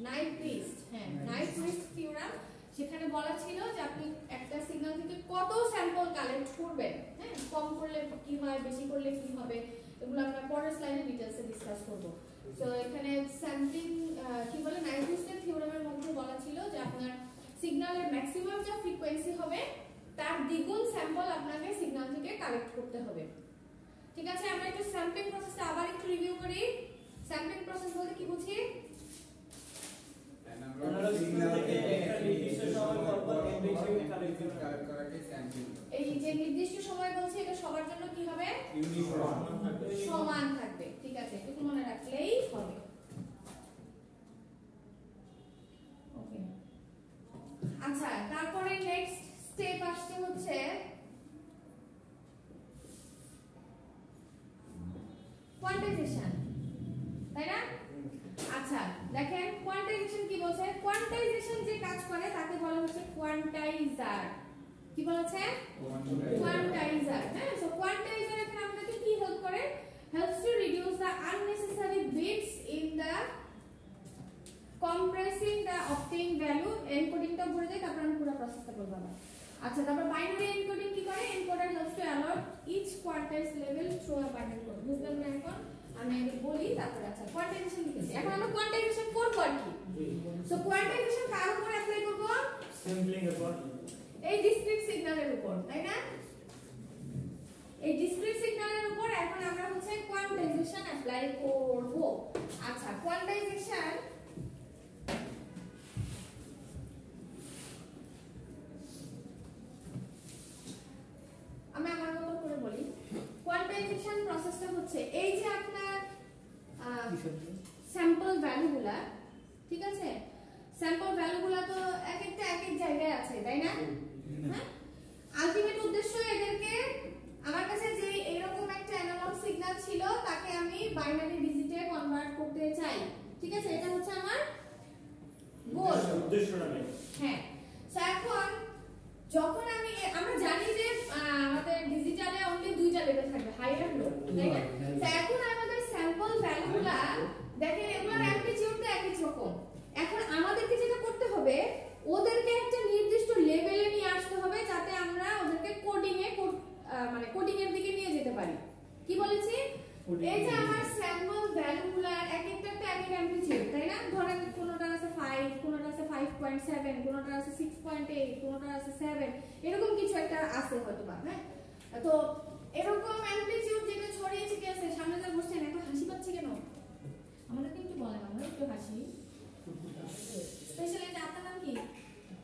নাইকুইস্ট, হ্যাঁ নাইকুইস্ট থিওরাম। সেখানে বলা ছিল যে আপনি একটা সিগন্যাল থেকে কত স্যাম্পল কালেক্ট করবেন, হ্যাঁ, কম করলে কি হয়, বেশি করলে কি হবে, এগুলো আমরা পরের স্লাইডে ডিটেইলসে ডিসকাস করব। সো এখানে স্যাম্পলিং কি বলে নাইকুইস্টের থিওরাম সিগন্যালের ম্যাক্সিমাম যা ফ্রিকোয়েন্সি হবে তার দ্বিগুণ স্যাম্পল আপনাকে সিগন্যাল থেকে কালেক্ট করতে হবে। ঠিক আছে, আমরা একটু স্যাম্পলিং প্রসেসটা আবার একটু রিভিউ করি। স্যাম্পলিং প্রসেস বলতে কি বুঝি? এই যে নির্দিষ্ট সময় বলছে এটা সবার জন্য কি হবে? সমান থাকবে। ঠিক আছে, একটু মনে রাখলেই হবে। ওকে, আচ্ছা, তারপরে নেক্সট স্টেপ আসছে হচ্ছে কোয়ান্টাইজেশন, তাই না? আচ্ছা দেখেন কোয়ান্টাইজেশন কি বলছে? কোয়ান্টাইজেশন যে কাজ করে তাকে বলা হচ্ছে কোয়ান্টাইজার। কি বলা হচ্ছে? কোয়ান্টাইজার। হ্যাঁ, সো কোয়ান্টাইজার এখানে আমাদেরকে কি হেল্প করে? helps to reduce the unnecessary bits in the compressing the obtained value। এনকোডিংটা ভরে দেয়, তারপর আমি পুরো প্রসেসটা বলবো না। আচ্ছা, তারপর বাইনারি এনকোডিং কি করে? Encoder helps to allot each quantized level through a binary code। বুঝলেন না? এখন আমি আগে বলি, তারপর আচ্ছা কোয়ান্টাইজেশন লিখেছি। এখন আমরা কোয়ান্টাইজেশন করব আর কি। সো কোয়ান্টাইজেশন কার উপর অ্যাপ্লাই করব? স্যাম্পলিং এর পর এই ডিসক্রিট সিগন্যালের উপর, তাই না? এই ডিসক্রিট সিগন্যালের উপর এখন আমরা হচ্ছে কোয়ান্টাইজেশন অ্যাপ্লাই করব। আচ্ছা, কোয়ান্টাইজেশন আমি আমার মতো করে বলি। কোয়ান্টাইজেশন প্রসেসটা হচ্ছে এই যে আপনার স্যাম্পল ভ্যালুগুলা, ঠিক আছে? স্যাম্পল ভ্যালুগুলা তো এক একটা এক এক জায়গায় আছে, তাই না? হ্যাঁ, আলটিমেট উদ্দেশ্য এদেরকে আমার কাছে যে এরকম একটা অ্যানালগ সিগন্যাল ছিল তাকে আমি বাইনারি ডিজিটে কনভার্ট করতে চাই। ঠিক আছে, এটা হচ্ছে আমার গোল, উদ্দেশ্যটা নেই। হ্যাঁ, সো এখন যখন আমরা জানি যে আমাদের ডিজিটালে অনলি দুইটা লেভেল থাকবে, হাই আর লো, তাই না? তো এখন আমাদের স্যাম্পল ভ্যালুগুলা দেখেন এগুলোর অ্যামপ্লিটিউড একই রকম। এখন আমাদেরকে যেটা করতে হবে ওদেরকে একটা নির্দিষ্ট লেভেলে নিয়ে আসতে হবে যাতে আমরা ওদেরকে কোডিং এর দিকে নিয়ে যেতে পারি। কি বলেছি? এই যে আমার স্যাম্পল ভ্যালুগুলার এক একটা এক এক অ্যামপ্লিটিউড, তাই না? ধরেন কোনটার আছে 5, কোনটার আছে 5.7, কোনটার আছে 6.8, কোনটার আছে 7, এরকম কিছু একটা আছে হয়তো বা। হ্যাঁ, তো এরকম অ্যামপ্লিটিউড যেটা ছড়িয়ে ছিটিয়ে আছে। সামনে যা বসছেন এত হাসি পাচ্ছে কেন? আমাদেরকে একটু বলেন, আমরা একটু হাসি। স্পেশালি এটা আপনার নাম কি?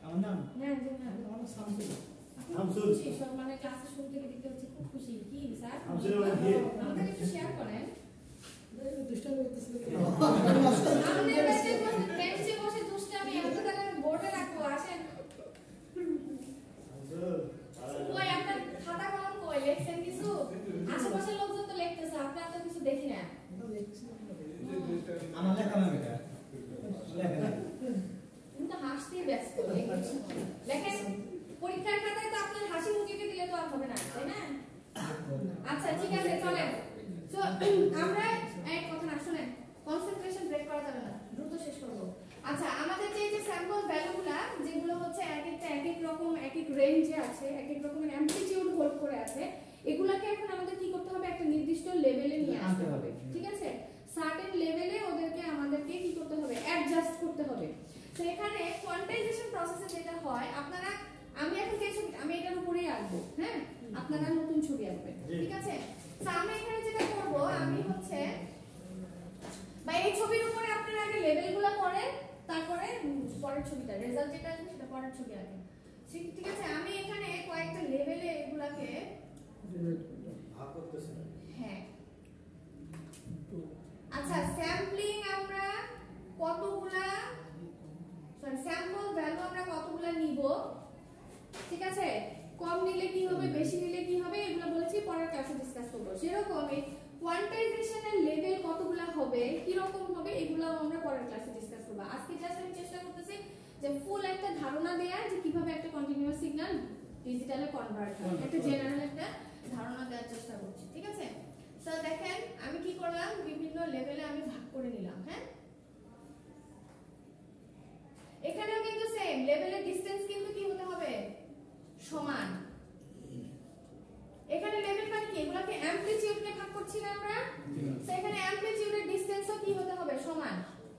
আমার নাম না, যে না, আমার নাম শামসুল। শামসুল। সব মানে ক্লাসে শুরু থেকে দেখতে হচ্ছে খুব খুশি। কি স্যার? শামসুল মানে কি? আমাদের একটু শেয়ার করেন। দুষ্টামি করতেছিল কেন? আমাদের বেঞ্চে বসে দুষ্টামি এত তাহলে বোর্ডে রাখবো। আসেন। কই আপনার খাতা কলম কই? লিখছেন কিছু? আশেপাশের লোকজন তো লিখতেছে, আপনারা তো কিছু দেখি না। আমার লেখা নাম এটা লেখা না। তুমি তো হাসতেই ব্যস্ত। লেখেন পরীক্ষার খাতায় তো আপনার হাসি মুখে দিলে তো আর হবে না, তাই না? আচ্ছা ঠিক আছে, চলেন। সো আমরা এক কথা না শুনেন, কনসেন্ট্রেশন ব্রেক করা যাবে না, দ্রুত শেষ করব। আচ্ছা, আমাদের যে স্যাম্পল ভ্যালুগুলা যেগুলো হচ্ছে এক একটা এক এক রকম এক এক রেঞ্জে আছে, এক এক রকমের অ্যামপ্লিটিউড হোল্ড করে আছে, এগুলাকে এখন আমাদের কি করতে হবে? একটা নির্দিষ্ট লেভেলে নিয়ে আসতে হবে। ঠিক আছে, সার্টেন লেভেলে ওদেরকে আমাদেরকে কি করতে হবে? অ্যাডজাস্ট করতে হবে। তো এখানে কোয়ান্টাইজেশন প্রসেসে যেটা হয়, আপনারা আমি এখন যে ছবি আমি এটার উপরেই আঁকবো, হ্যাঁ, আপনারা নতুন ছবি আঁকবেন। ঠিক আছে, তো আমি এখানে যেটা করব আমি হচ্ছে বা এই ছবির উপরে আপনারা আগে লেভেলগুলো করেন, তারপরে পরের ছবিটা রেজাল্ট যেটা আসবে সেটা পরের ছবি আঁকেন। ঠিক আছে, আমি এখানে কয়েকটা লেভেলে এগুলাকে ভাগ করতেছি। হ্যাঁ, আচ্ছা, স্যাম্পলিং আমরা কতগুলা স্যাম্পল ভ্যালু আমরা কতগুলা নিব? ঠিক আছে, কম নিলে কি হবে, বেশি নিলে কি হবে, এগুলো বলেছি পরের ক্লাসে ডিসকাস করব। সেরকম এই কোয়ান্টাইজেশনের লেভেল কতগুলা হবে, কি রকম হবে, এগুলো আমরা পরের ক্লাসে ডিসকাস করব। আজকে জাস্ট আমি চেষ্টা করতেছি যে ফুল একটা ধারণা দেওয়ার যে কিভাবে একটা কন্টিনিউয়াস সিগন্যাল ডিজিটালে কনভার্ট হয়, একটা জেনারেল একটা ধারণা দেওয়ার চেষ্টা করছি। ঠিক আছে, সো দেখেন আমি কি করলাম, বিভিন্ন লেভেলে আমি ভাগ করে নিলাম। হ্যাঁ, এখানেও কিন্তু সেম লেভেলের ডিসটেন্স কিন্তু কি হতে হবে? সমান। এখানে লেভেল মানে কি? এগুলোকে অ্যামপ্লিটিউড নিয়ে ভাগ করছি না আমরা? তো এখানে অ্যামপ্লিটিউডের ডিসটেন্সও কি হতে হবে? সমান।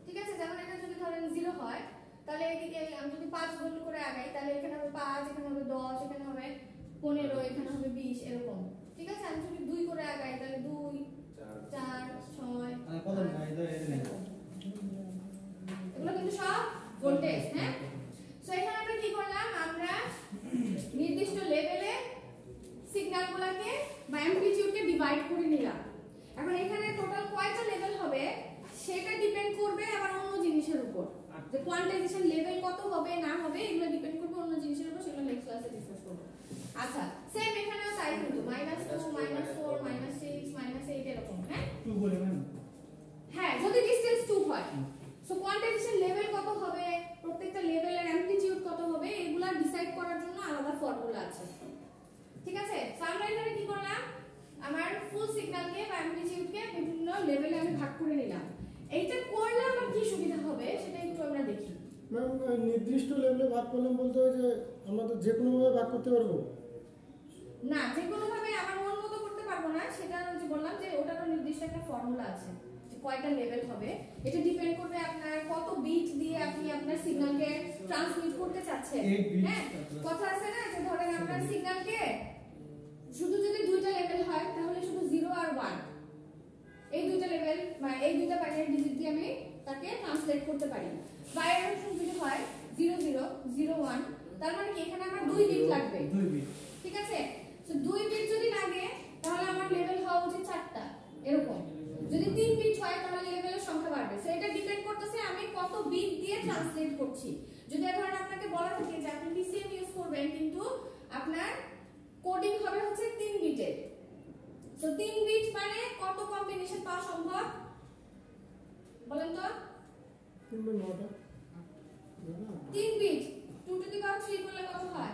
ঠিক আছে, যেমন এটা যদি ধরেন 0 হয় তাহলে তাহলে এদিকে আমি যদি 5 গোল করে আগাই তাহলে এখানে হবে 5, এখানে হবে 10, এখানে হবে 15, এখানে হবে 20 এরকম। ঠিক আছে, আমি যদি 2 করে আগাই তাহলে 2 4 6 কত ভাই দাও এটা নেই এগুলো কিন্তু সব ভোল্টেজ। হ্যাঁ, সো এখানে আমরা কি করলাম, আমরা নির্দিষ্ট লেভেলে সিগন্যালগুলোকে বা অ্যামপ্লিটিউডকে ডিভাইড করে নিলাম। এখন এখানে টোটাল কয়টা লেভেল হবে সেটা ডিপেন্ড করবে আবার অন্য জিনিসের উপর, যে কোয়ান্টাইজেশন লেভেল কত হবে না হবে এগুলো ডিপেন্ড করবে অন্য জিনিসের উপর, সেগুলো নেক্সট ক্লাসে ডিসকাস করব। আচ্ছা, সেম এখানেও তাই কিন্তু -2 -4 -6 -8 এরকম। হ্যাঁ 2 বলে না হ্যাঁ, যদি ডিসটেন্স 2 হয়। সো কোয়ান্টাইজেশন লেভেল কত হবে, প্রত্যেকটা লেভেলের অ্যামপ্লিটিউড কত হবে, এগুলা ডিসাইড করার জন্য আলাদা ফর্মুলা আছে। ঠিক আছে, সো আমরা এখানে কি করলাম, আমার ফুল সিগন্যালকে বা অ্যামপ্লিটিউডকে বিভিন্ন লেভেলে আমি ভাগ করে নিলাম। এইটা করলে আমার কি সুবিধা হবে সেটা একটু আমরা দেখি। ম্যাম নির্দিষ্ট লেভেলে ভাগ করলাম বলতে হয় যে আমরা তো যে কোনো ভাবে ভাগ করতে পারবো না, যে কোনো ভাবে আমার মন মতো করতে পারবো না, সেটা যে বললাম যে ওটারও নির্দিষ্ট একটা ফর্মুলা আছে যে কয়টা লেভেল হবে। এটা ডিপেন্ড করবে আপনার কত বিট দিয়ে আপনি আপনার সিগন্যালকে ট্রান্সমিট করতে চাচ্ছেন। হ্যাঁ, কথা আছে না যে ধরেন আপনার সিগন্যালকে শুধু যদি 2টা লেভেল হয় তাহলে শুধু 0 আর 1 এই 2টা লেভেল বা এই 2টা বাইনারি ডিজিট দিয়ে আমি তাকে ট্রান্সলেট করতে পারি। বাইনারি যদি হয় 0 0 0 1 তার মানে কি এখানে আমার 2 বিট লাগবে। 2 বিট ঠিক আছে, সো 2 বিট যদি লাগে তাহলে আমার লেভেল হওয়া উচিত 4টা এরকম। যদি 3 বিট হয় তাহলে লেভেলের সংখ্যা বাড়বে। সো এটা ডিপেন্ড করতেছে আমি কত বিট দিয়ে ট্রান্সলেট করছি। যদি ধরেন আপনাকে বলা থাকে যে আপনি PCM ইউজ করবেন কিন্তু আপনার কোডিং হবে হচ্ছে 3 বিটের, সো 3 বিট মানে কত কম্বিনেশন পাওয়া সম্ভব বলেন তো? 3 বা 9টা 3 বিট 2 টু দি পাওয়ার 3 করলে কত হয়?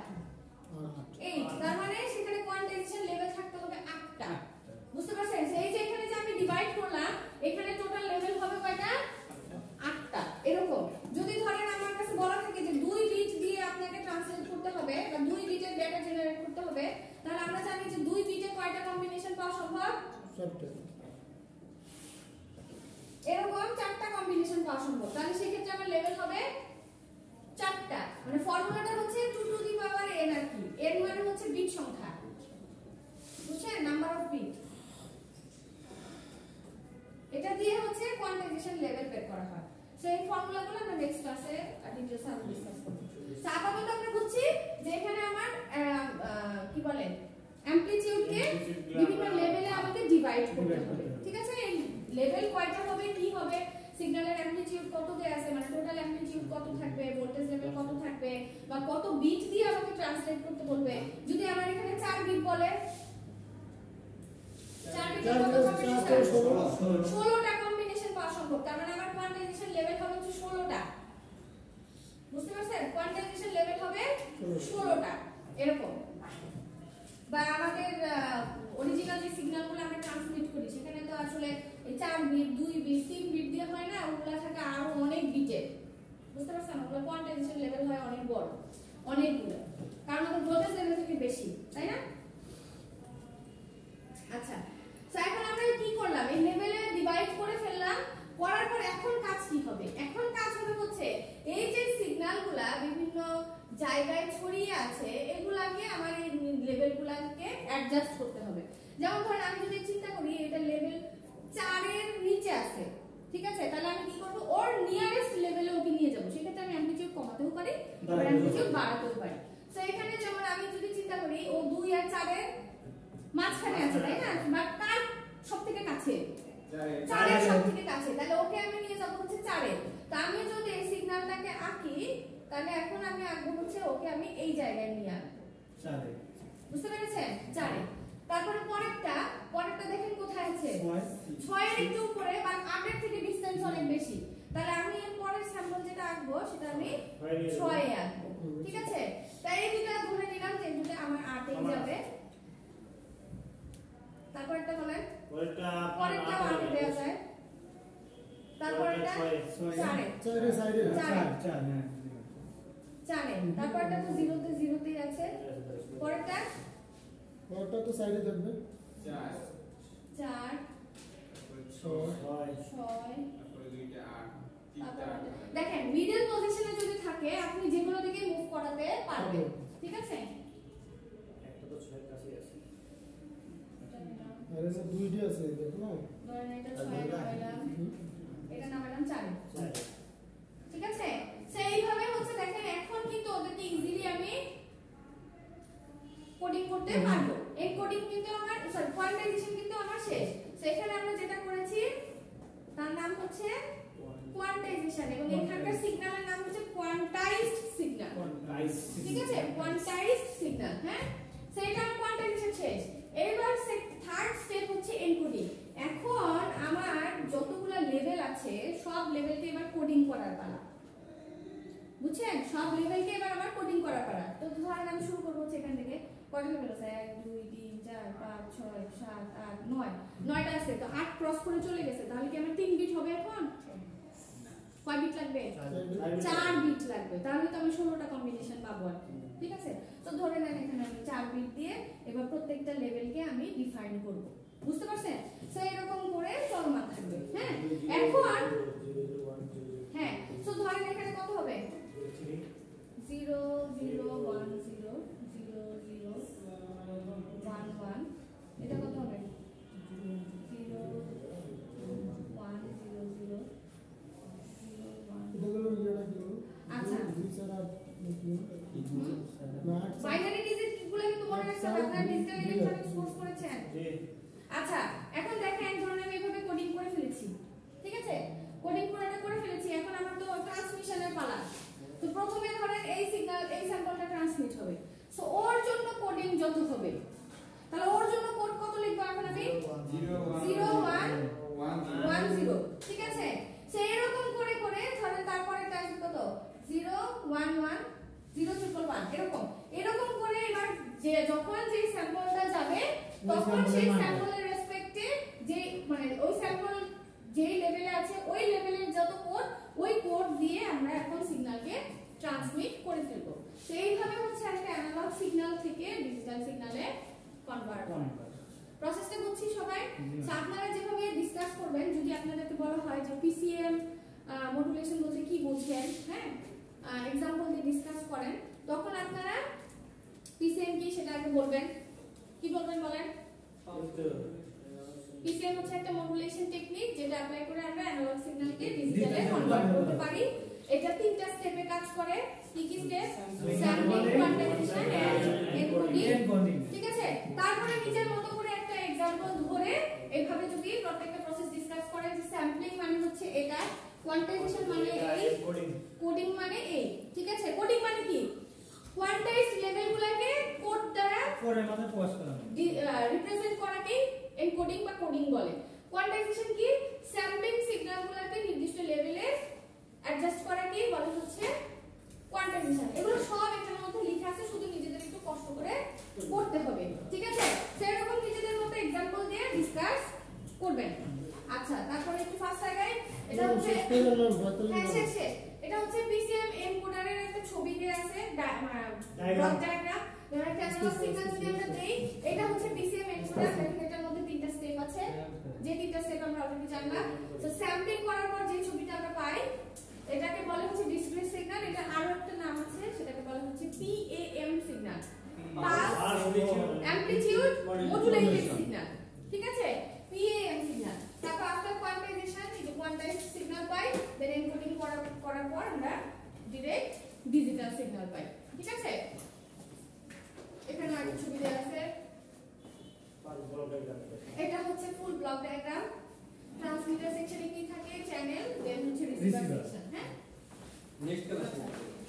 8। তার মানে সেখানে কোয়ান্টাইজেশন লেভেল থাকতে হবে 8টা। বুঝতে পারছেন? এই যে এখানে যে আমি ডিভাইড করলাম এখানে টোটাল লেভেল হবে কয়টা? 8টা এরকম। যদি ধরেন আমার কাছে বলা থাকে যে 2 বিট দিয়ে আপনাকে ট্রান্সলেট করতে হবে বা 2 বিটের ডেটা জেনারেট করতে হবে, তাহলে আমরা জানি যে 2 বিটে কয়টা কম্বিনেশন পাওয়া সম্ভব? 4টা এরকম 4টা কম্বিনেশন পাওয়া সম্ভব। তাহলে সেই ক্ষেত্রে আমার লেভেল হবে 4টা। মানে ফর্মুলাটা হচ্ছে 2 টু দি পাওয়ার n আর কি। n মানে হচ্ছে বিট সংখ্যা, বুঝছেন, নাম্বার অফ বিট। এটা দিয়ে হচ্ছে কোয়ান্টাইজেশন লেভেল বের করা হয়। সো এই ফর্মুলাগুলো আমরা নেক্সট ক্লাসে ডিটেইলসে আমরা ডিসকাস করব। সো আপাতত আমরা বুঝছি যে এখানে আমার কি বলে অ্যামপ্লিটিউডকে বিভিন্ন লেভেলে আমাকে ডিভাইড করতে হবে। ঠিক আছে, এই লেভেল কয়টা হবে, কি হবে, সিগন্যালের অ্যামপ্লিটিউড কত দেয়া আছে, মানে টোটাল অ্যামপ্লিটিউড কত থাকবে, ভোল্টেজ লেভেল কত থাকবে বা কত বিট দিয়ে আমাকে ট্রান্সলেট করতে বলবে। যদি আমার এখানে 4 বিট বলে 4 বিটের কত কম্বিনেশন? 16টা কম্বিনেশন পাওয়া সম্ভব। তার মানে আমার কোয়ান্টাইজেশন লেভেল হবে হচ্ছে 16টা। বুঝতে পারছেন? কোয়ান্টাইজেশন লেভেল হবে 16টা এরকম। বা আমাদের অরিজিনাল যে সিগন্যালগুলো আমরা ট্রান্সমিট করি সেখানে তো আসলে এই 4 বিট 2 বিট 3 বিট দিয়ে হয় না, ওগুলা থাকে আরো অনেক বিটের। বুঝতে পারছেন? ওগুলো কোয়ান্টাইজেশন লেভেল হয় অনেক বড়, অনেকগুলো, কারণ আমাদের ভোল্টেজ লেভেল থেকে বেশি, তাই না? আচ্ছা, সো এখন আমরা কি করলাম, এই লেভেলে ডিভাইড করে ফেললাম। করার পর এখন কাজ কি হবে? এখন কাজ হবে হচ্ছে এই যে সিগন্যালগুলা বিভিন্ন জায়গায় ছড়িয়ে আছে এগুলাকে আমার এই লেভেলগুলোকে অ্যাডজাস্ট করতে হবে। যেমন ধরেন আমি যদি চিন্তা করি এটা লেভেল 4 এর নিচে আছে, ঠিক আছে, তাহলে আমি কি করব, ওর নিয়ারেস্ট লেভেলে ওকে নিয়ে যাব। সেক্ষেত্রে আমি অ্যামপ্লিটিউড কমাতেও পারি আবার অ্যামপ্লিটিউড বাড়াতেও পারি। সো এখানে যেমন আমি যদি চিন্তা করি ও 2 আর 4 এর মাঝখানে আছে, তাই না, বা কার সবথেকে কাছে, 4 এর সবথেকে কাছে, তাহলে ওকে আমি নিয়ে যাব হচ্ছে 4 এ। তো আমি যদি এই সিগন্যালটাকে আঁকি তাহলে এখন আমি আঁকবো হচ্ছে ওকে আমি এই জায়গায় নিয়ে আনবো 4 এ। বুঝতে পেরেছেন? 4 এ। তারপরে পরেরটা দেখেন কোথায় আছে, 6 এর একটু উপরে বা আগের থেকে ডিসটেন্স অনেক বেশি। তাহলে আমি এর পরের স্যাম্পল যেটা আঁকবো সেটা আমি 6 এ আঁকবো। ঠিক আছে, তাই এই দুটো ধরে নিলাম যে দুটো আমার 8 এ যাবে। তারপরটা বলেন, পরেরটা 8 এ দেওয়া যায়। তারপরটা 4 এ, 4 এর সাইডে 4 হ্যাঁ 4 এ। তারপরটা তো 0 তে 0 তেই আছে। পরেরটা তো সাইডে থাকবে 4 4 6 6 তারপরে 2টা 8 3টা দেখেন মিডল পজিশনে যদি থাকে থাকে আপনি যেগুলো দিকে মুভ করাতে পারবেন, ঠিক আছে? একটা তো 6 এর কাছেই আছে। আরে স্যার দুইটা আছে দেখো না। ধরেন এটা 6 এ নামাইলাম, এটা নামাইলাম 4 এ, ঠিক আছে? সেইভাবে হচ্ছে দেখেন এখন কিন্তু ওদেরকে ইজিলি আমি কোডিং করতে পারবো। এই কোডিং কিন্তু আমার সরি কোয়ান্টাইজেশন কিন্তু আমার শেষ। সেখানে আমরা যেটা করেছি তার নাম হচ্ছে কোয়ান্টাইজেশন এবং এখানকার সিগন্যালের নাম হচ্ছে কোয়ান্টাইজড সিগন্যাল, ঠিক আছে? কোয়ান্টাইজড সিগন্যাল, হ্যাঁ, সেটা আমার কোয়ান্টাইজেশন শেষ। এবার থার্ড স্টেপ হচ্ছে এনকোডিং। এখন আমার যতগুলো লেভেল আছে সব লেভেলকে এবার কোডিং করার পালা, বুঝছেন? সব লেভেলকে এবার আমার কোডিং করার পালা। তো ধরেন আমি শুরু করবো হচ্ছে এখান থেকে। কয়টা লেভেল আছে? 1 2 3 4 5 6 7 8 9, 9টা আছে। তো 8 ক্রস করে চলে গেছে, তাহলে কি আমার 3 বিট হবে এখন? কয় বিট লাগবে? 4 বিট লাগবে। তাহলে তো আমি 16টা কম্বিনেশন পাবো আর কি, ঠিক আছে? তো ধরে নেন এখানে আমি 4 বিট দিয়ে এবার প্রত্যেকটা লেভেলকে আমি ডিফাইন করব, বুঝতে পারছেন? সো এরকম করে চলমান থাকবে, হ্যাঁ। এখন হ্যাঁ, সো ধরেন এখানে কত হবে? 0 0 1 0 0 0 1 1, এটা কত হবে? 0 1 0 0 এটা হলো ইয়েটা কি হলো? আচ্ছা, দুই ছাড়া বাইনারি ডিজিট গুলো কিন্তু মনে রাখতে হবে, আপনারা ডিজিটাল ইলেকট্রনিক্স কোর্স করেছেন। আচ্ছা, এখন দেখেন ধরুন আমি এভাবে কোডিং করে ফেলেছি, ঠিক আছে? কোডিং করে ফেলেছি। এখন আমার তো ট্রান্সমিশনের পালা। তো প্রথমে ধরেন এই সিগন্যাল এই স্যাম্পলটা ট্রান্সমিট হবে, সো ওর জন্য কোডিং যত হবে, তাহলে ওর জন্য কোড কত লিখবো এখন আমি? 0 1 1 0, ঠিক আছে? সো এরকম করে করে ধরেন তারপরে টাইপ কত? 0 1 1 0 1 1, এরকম এরকম করে এবার যে যখন যে স্যাম্পলটা যাবে তখন সেই স্যাম্পলের রেসপেক্টে যে মানে ওই স্যাম্পল যেই লেভেলে আছে ওই লেভেলের যত কোড ওই কোড দিয়ে আমরা এখন সিগন্যালকে ট্রান্সমিট করে ফেলব। সেইভাবে হচ্ছে একটা অ্যানালগ সিগন্যাল থেকে ডিজিটাল সিগন্যালে কনভার্ট হয়। প্রসেসটা বুঝছি সবাই? সো আপনারা যেভাবে ডিসকাস করবেন, যদি আপনাদেরকে বলা হয় যে পিসিএম মডুলেশন বলতে কি বোঝেন, হ্যাঁ, এক্সাম্পল দিয়ে ডিসকাস করেন, তখন আপনারা পিসিএম কি সেটা আগে বলবেন। কি বলবেন বলেন? পিসিএম হচ্ছে একটা মডুলেশন টেকনিক যেটা অ্যাপ্লাই করে আমরা অ্যানালগ সিগন্যালকে ডিজিটালে কনভার্ট করতে পারি। এটা 3টা স্টেপে কাজ করে। কি কি step? Sampling, quantization and encoding, ঠিক আছে? তারপরে নিজের মতো করে একটা एग्जांपल ধরে এইভাবে যদি প্রত্যেকটা প্রসেস ডিসকাস করেন যে স্যাম্পলিং মানে হচ্ছে এটা, কোয়ান্টাইজেশন মানে এই, কোডিং মানে এই, ঠিক আছে? কোডিং মানে কি? কোয়ান্টাইজড লেভেলগুলোকে কোড দ্বারা কোডের মধ্যে প্রকাশ করা রিপ্রেজেন্ট করাকে এনকোডিং বা কোডিং বলে। কোয়ান্টাইজেশন কি? স্যাম্পলিং সিগন্যালগুলোকে নির্দিষ্ট লেভেলে অ্যাডজাস্ট করাকে বলা হচ্ছে কোয়ান্টাইজেশন। এগুলো সব এখানের মধ্যে লেখা আছে, শুধু নিজেদের একটু কষ্ট করে পড়তে হবে, ঠিক আছে? সেরকম নিজেদের মতো एग्जांपल দিয়ে ডিসকাস করবেন। আচ্ছা, তারপরে একটু ফাস্ট আগাই। এটা হচ্ছে হ্যাঁ শেষ। এটা হচ্ছে পিসিএম এনকোডারের একটা ছবি দেয়া আছে, ব্লক ডায়াগ্রাম। একটা অ্যানালগ সিগন্যাল যদি আমরা দেই, এটা হচ্ছে পিসিএম এনকোডার। দেখেন এটার মধ্যে 3টা স্টেপ আছে, যে 3টা স্টেপ আমরা অলরেডি জানলাম। তো স্যাম্পলিং করার পর যে ছবিটা আমরা পাই এটাকে বলা হচ্ছে ডিসক্রিট সিগন্যাল। এটা আরো একটা নাম আছে, সেটাকে বলা হচ্ছে PAM signal, pulse amplitude modulated signal, ঠিক আছে? PAM signal. তারপর আফটার কোয়ান্টাইজেশন এই যে কোয়ান্টাইজড সিগন্যাল পাই, দেন এনকোডিং করার পর আমরা ডাইরেক্ট ডিজিটাল সিগন্যাল পাই, ঠিক আছে? এখানে একটা ছবি দেওয়া আছে, এটা হচ্ছে ফুল ব্লক ডায়াগ্রাম। ট্রান্সমিটার সেকশনে কি থাকে? চ্যানেল, দেন হচ্ছে রিসিভার সেকশন, হ্যাঁ। নেক্সট ক্লাসে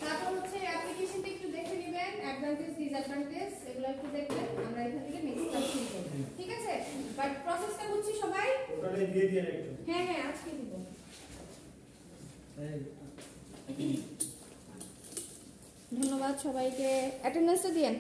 তারপর হচ্ছে অ্যাপ্লিকেশনটা একটু দেখে নেবেন, অ্যাডভান্টেজ ডিসঅ্যাডভান্টেজ এগুলো একটু দেখবেন। আমরা এখান থেকে নেক্সট ক্লাস শুরু করব, ঠিক আছে? বাট প্রসেসটা বুঝছি সবাই? ওটালে দিয়ে দিয়ে একটু। হ্যাঁ হ্যাঁ, আজকে দিব। ধন্যবাদ সবাইকে, অ্যাটেন্ডেন্সটা দিয়েন।